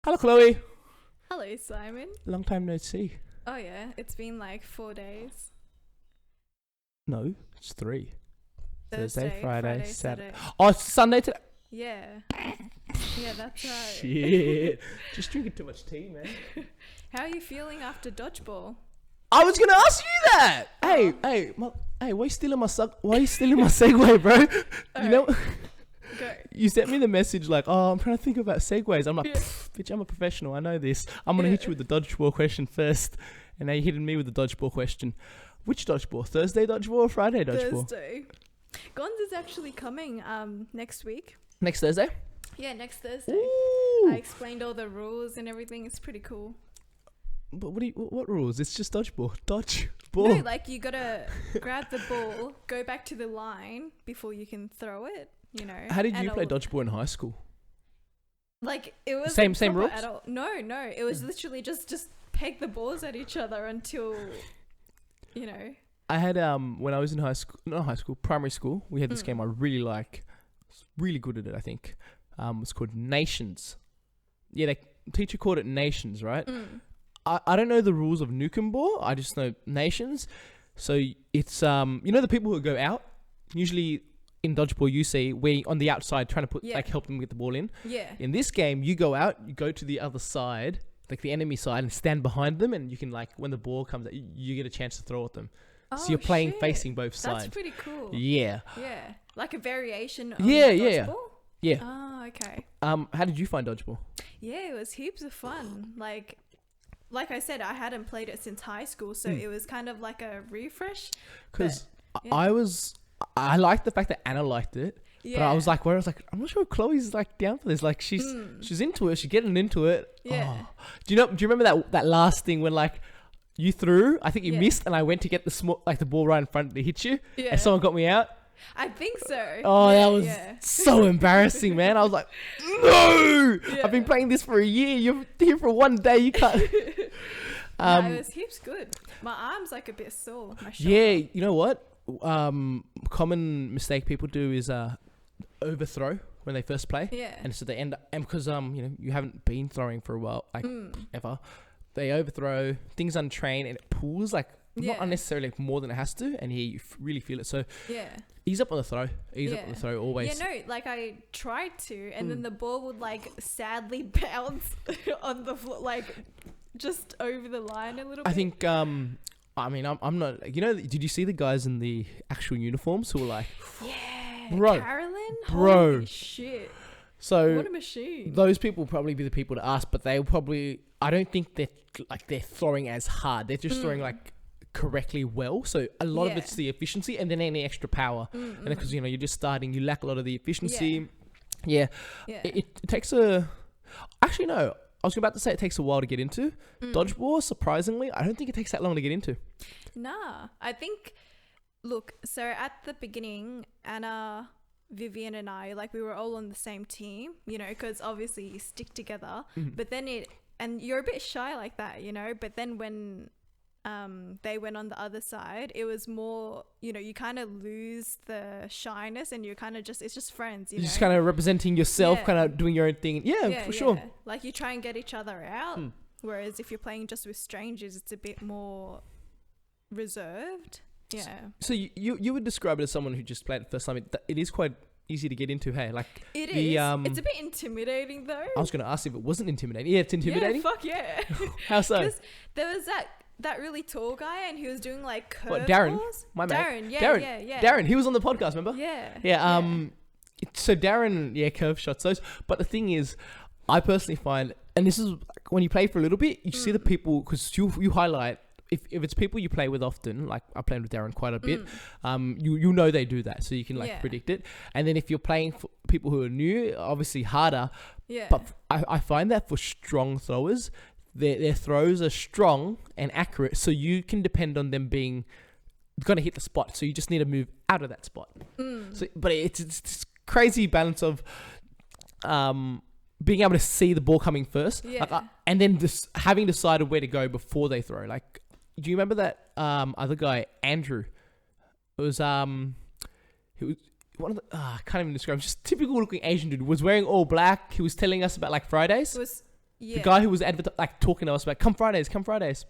Hello, Chloe. Hello, Simon. Long time no see. Oh yeah, it's been like 4 days. No, it's 3. Thursday, Friday, Saturday. Saturday. Oh, it's Sunday today. Yeah. Yeah, that's right. Shit. Just drinking too much tea, man. How are you feeling after dodgeball? I was gonna ask you that. Hey, why you stealing my segue, bro? You know, Go. you sent me the message like, oh, I'm trying to think about segues. I'm like, bitch, I'm a professional. I know this. I'm gonna hit you with the dodgeball question first, and now you're hitting me with the dodgeball question. Which dodgeball? Thursday dodgeball or Friday dodgeball? Thursday. Gons is actually coming next week. Next Thursday? Yeah, next Thursday. Ooh. I explained all the rules and everything. It's pretty cool. But what rules? It's just dodgeball. Dodgeball. No, like you gotta grab the ball, go back to the line before you can throw it. You know. How did you play dodgeball in high school? Like it was same rules. No, it was literally just peg the balls at each other until, you know. I had when I was in primary school, we had this game I really like. I was really good at it, I think. It's called Nations. Yeah, the teacher called it Nations, right? I don't know the rules of Nukem Ball. I just know Nations. So it's you know the people who go out. Usually in dodgeball, you see we're on the outside trying to put help them get the ball in. Yeah. In this game, you go out, you go to the other side, like the enemy side, and stand behind them, and you can when the ball comes out, you get a chance to throw at them. So you're playing facing both sides. That's pretty cool. Yeah. Yeah. Like a variation of dodgeball? Yeah. Oh, okay. How did you find dodgeball? Yeah, it was heaps of fun. Like I said, I hadn't played it since high school, so it was kind of like a refresh. Because I liked the fact that Anna liked it. Yeah. But I was like, I'm not sure if Chloe's like down for this. Like she's into it. She's getting into it. Yeah. Oh. Do you remember that last thing when like you threw? I think you missed, and I went to get the ball right in front to hit you, and someone got me out. I think so. Oh, that was so embarrassing, man. I was like, no! Yeah. I've been playing this for a year. You're here for one day. You can't. It was heaps good. My arm's like a bit sore. My shoulder. Yeah, you know what? Common mistake people do is overthrow when they first play. Yeah. And so they end up, and because you haven't been throwing for a while, like ever, they overthrow, things untrained, and it pulls like not unnecessarily more than it has to, and you really feel it. So ease up on the throw. Ease up on the throw always. Yeah, no, like I tried to, and then the ball would like sadly bounce on the floor, like just over the line a little bit. I think I'm not. Did you see the guys in the actual uniforms who were like, bro, Carolyn, bro, holy shit. So what a machine. Those people will probably be the people to ask, but they'll probably. I don't think they're throwing as hard. They're just throwing like correctly well. So a lot of it's the efficiency, and then any extra power. And because you're just starting, you lack a lot of the efficiency. Yeah. It takes a. Actually, no. I was about to say it takes a while to get into. Dodgeball, surprisingly, I don't think it takes that long to get into. Nah, I think. Look, so at the beginning, Anna, Vivian and I, like we were all on the same team, because obviously you stick together, but then and you're a bit shy like that, but then when they went on the other side, it was more, you kind of lose the shyness, and you're kind of it's just friends, You're just kind of representing yourself, kind of doing your own thing. Yeah, for sure. Like you try and get each other out, whereas if you're playing just with strangers, it's a bit more reserved. Yeah. So you would describe it as someone who just played it the first time. It is quite easy to get into, hey? Like it is. It's a bit intimidating though. I was going to ask if it wasn't intimidating. Yeah, it's intimidating. Yeah, fuck yeah. How so? Because there was that really tall guy, and he was doing like curve What, Darren? balls. My mate. Darren, yeah. Darren, he was on the podcast, remember? Yeah. Yeah. So Darren, curve shots those. But the thing is, I personally find, and this is when you play for a little bit, you see the people, because you highlight. If it's people you play with often, like I played with Darren quite a bit, you know they do that, so you can predict it. And then if you're playing for people who are new, obviously harder. Yeah. But I find that for strong throwers, their throws are strong and accurate, so you can depend on them being gonna hit the spot. So you just need to move out of that spot. So, but it's this crazy balance of being able to see the ball coming first, and then just having decided where to go before they throw. Like, do you remember that other guy, Andrew? It was he was one of the I can't even describe him, just typical looking Asian dude. Was wearing all black. He was telling us about like Fridays. Yeah. The guy who was talking to us about come Fridays.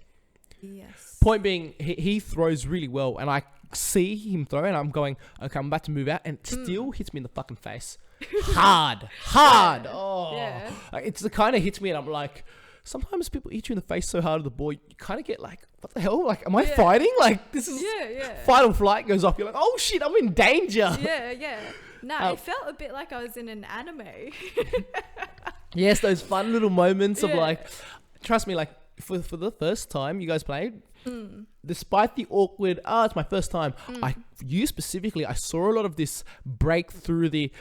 Yes. Point being, he throws really well, and I see him throw, and I'm going, okay, I'm about to move out, and it still hits me in the fucking face, hard. Yeah. Oh, Yeah. it's the kind of hits me, and I'm like, sometimes people hit you in the face so hard with the ball, you kind of get like, what the hell? Like, am I fighting? Like, this is fight or flight goes off. You're like, oh shit, I'm in danger. Yeah. Nah, it felt a bit like I was in an anime. Yes, those fun little moments of like, trust me, like for the first time you guys played, despite the awkward, it's my first time. I saw a lot of this break through the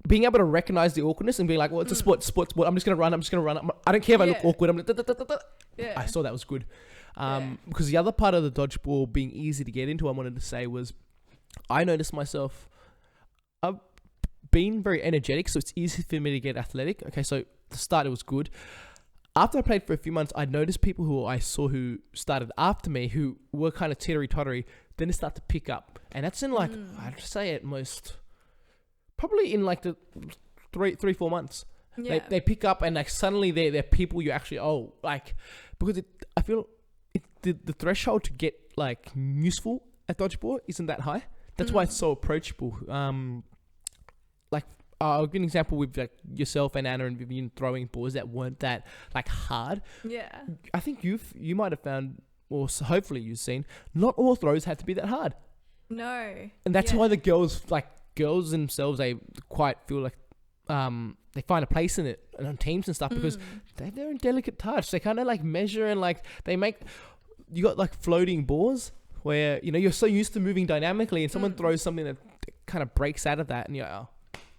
being able to recognize the awkwardness and be like, well, it's a sport. I'm just gonna run. I don't care if I look awkward. I'm like, I saw that was good. Because the other part of the dodgeball being easy to get into, I wanted to say was, I noticed myself, I've been very energetic, so it's easy for me to get athletic. Okay, so the start, it was good. After I played for a few months, I noticed people who I saw who started after me who were kind of tittery-tottery, then they start to pick up. And that's in like, I'd say at most, probably in like the 3-4 months. Yeah. They pick up and like suddenly they're people you actually, because I feel the threshold to get like useful at dodgeball isn't that high. That's why it's so approachable. I'll give an example with like yourself and Anna and Vivian throwing balls that weren't that like hard. Yeah. I think you might have found, or hopefully you've seen, not all throws had to be that hard. No. And that's why the girls themselves, they quite feel like they find a place in it and on teams and stuff because they're in delicate touch. They kind of like measure and like they make, you got like floating balls where, you know, you're so used to moving dynamically and someone throws something that kind of breaks out of that and you're like,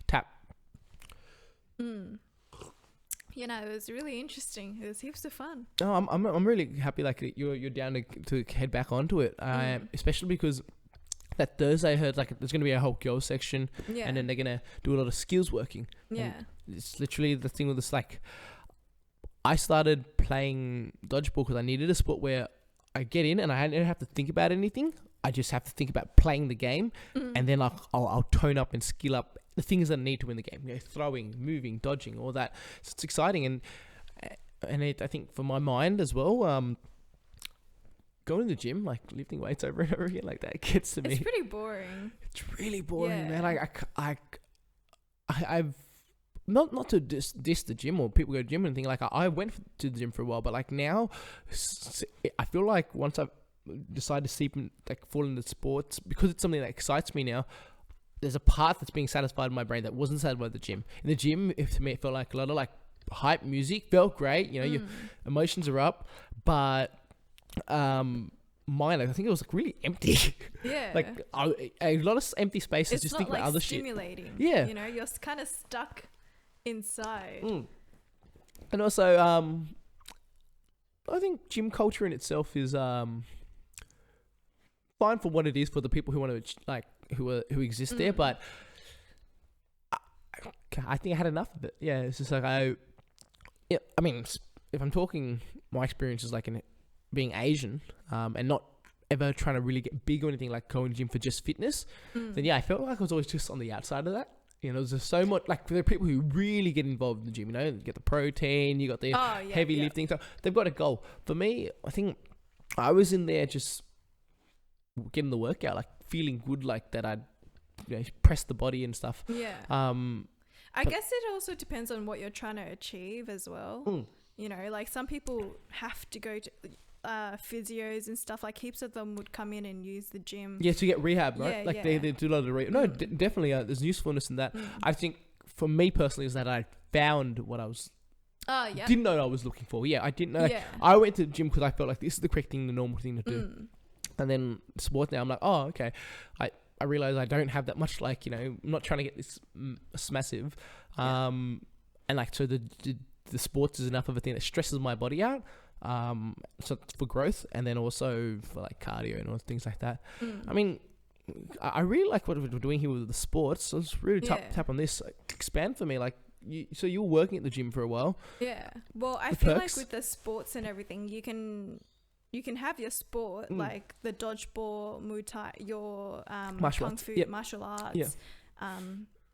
tap. You know, it was really interesting. It was heaps of fun. No, I'm really happy like you're down to head back onto it. Especially because that Thursday I heard like there's gonna be a whole girls section, and then they're gonna do a lot of skills working. Yeah, and it's literally the thing with this. Like, I started playing dodgeball because I needed a sport where I get in and I don't have to think about anything. I just have to think about playing the game, and then I'll tone up and skill up the things that I need to win the game. You know, throwing, moving, dodging, all that. So it's exciting, and I think for my mind as well, going to the gym, like lifting weights over and over again, like that gets to me. It's pretty boring. It's really boring, man. I've not to diss the gym or people go to the gym and anything. Like I went to the gym for a while, but like now, I feel like once I've decided to fall into sports because it's something that excites me now. There's a part that's being satisfied in my brain that wasn't satisfied at the gym. In the gym, to me, it felt like a lot of like hype music. Felt great, you know, your emotions are up, but mine, I think it was like really empty. Yeah, like a lot of empty spaces. It's just not think like about other stimulating. Shit. Yeah, you know, you're kind of stuck inside. And also, I think gym culture in itself is fine for what it is for the people who want to like who exist there, but I think I had enough of it. Yeah, it's just like I mean, if I'm talking my experiences like in being Asian, and not ever trying to really get big or anything like going to gym for just fitness, then I felt like I was always just on the outside of that. You know, there's just so much, like, there are people who really get involved in the gym, you know, you get the protein, you got the heavy lifting, so they've got a goal. For me, I think I was in there just getting the workout, like, feeling good, like, that I'd, you know, press the body and stuff. Yeah. I guess it also depends on what you're trying to achieve as well. You know, like, some people have to go to physios and stuff, like heaps of them would come in and use the gym to get rehab, right? They do a lot of rehab. No, definitely there's usefulness in that. I think for me personally is that I found what I was didn't know I was looking for. I didn't know. I went to the gym because I felt like this is the correct thing, the normal thing to do. And then sports now, I'm like, oh, okay, I realize I don't have that much, like, you know, I'm not trying to get this massive and like, so the sports is enough of a thing that stresses my body out. So for growth, and then also for like cardio and all things like that. I mean, I really like what we're doing here with the sports. So let's really tap on this. Expand for me, like so you were working at the gym for a while. Yeah. Well, I feel like with the sports and everything, you can have your sport like the dodgeball, Muay Thai, your kung fu, martial arts.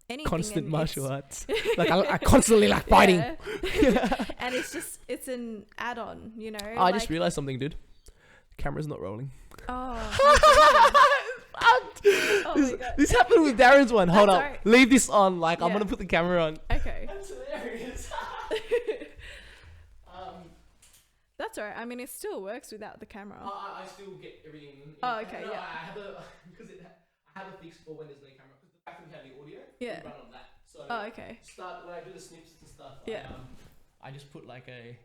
anything. Constant and martial it's- arts. Like I constantly like fighting. Yeah. And it's an add-on, you know. I just realized something, dude. Camera's not rolling. Oh. Oh this, my God. this happened with Darren's one. Hold That's up. alright. Leave this on. Like, I'm Yeah. going to put the camera on. Okay. That's hilarious. That's alright. I mean, it still works without the camera. I still get everything. Oh, okay, yeah. I have a, because I have a fix for when there's no camera. Because the back we have the audio. Yeah. We run on that. So Oh, okay. when I do the snips and stuff, Yeah. I just put like a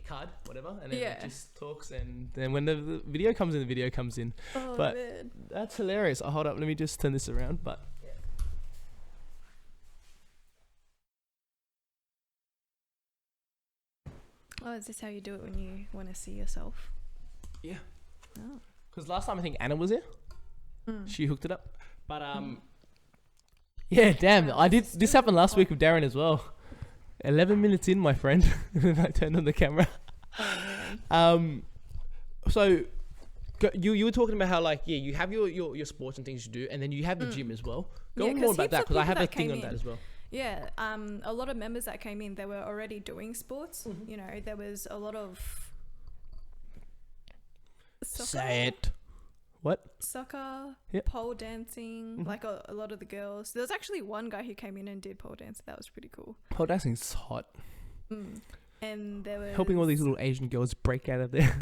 card, whatever, and then Yeah. it just talks, and then when the video comes in, the video comes in. Oh, But- man. That's hilarious. Oh, hold up, let me just turn this around. But Oh, is this how you do it when you want to see yourself? yeah, Oh. because last time I think Anna was here, Mm. she hooked it up. But yeah, damn, I did. This happened last week with Darren as well. 11 minutes in, my friend, and I turned on the camera. Oh, man. So you were talking about how like you have your sports and things you do, and then you have the gym as well. Go Yeah, on 'cause more about heaps that of because I people have a that thing came on that in. as well. Yeah, a lot of members that came in, they were already doing sports. Mm-hmm. You know, there was a lot of soccer, Say it. What? soccer, Yep. pole dancing, Mhm. like a lot of the girls. There was actually one guy who came in and did pole dance. That was pretty cool. Pole dancing's hot. And there was Helping all these little Asian girls break out of there.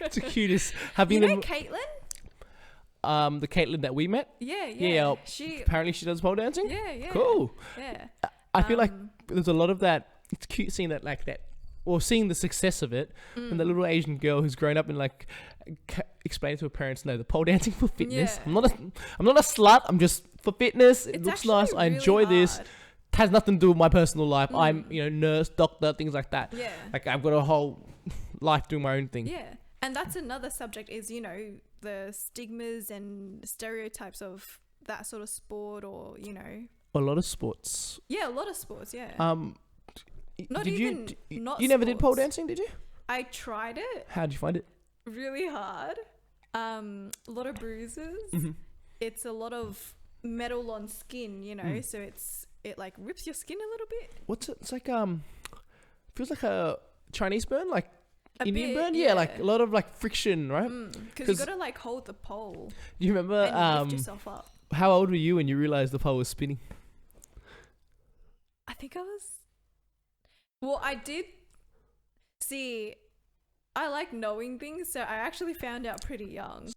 It's the cutest. Have You you know know Caitlin? the Caitlin that we met? Yeah. Yeah, She. Apparently she does pole dancing. Yeah. Cool. Yeah. I feel like Um, there's a lot of that. It's cute seeing that like that, or seeing the success of it. And the mm. little Asian girl who's grown up and like explaining to her parents, no, the pole dancing for fitness. Yeah. I'm not a slut. I'm just for fitness. It It's looks actually nice. I really enjoy this. hard. It has nothing to do with my personal life. I'm Mm. nurse, doctor, things like that. Yeah. Like I've got a whole life doing my own thing. Yeah. And that's another subject is, the stigmas and stereotypes of that sort of sport or, A lot of sports. yeah, a lot of sports, yeah. Not did even you not you never did pole sports. dancing, did you? I tried it How did you find it? really hard. A lot of bruises. Mm-hmm. It's a lot of metal on skin, Mm. so it like rips your skin a little bit. What's it? It's like feels like a Chinese burn, like A Indian bit, burn. Yeah, like yeah. a lot of like friction, right? Because you 'Cause- gotta like hold the pole Do you remember and lift yourself up. how old were you when you realized the pole was spinning? I think I was. Well, I did see. I like knowing things, so I actually found out pretty young.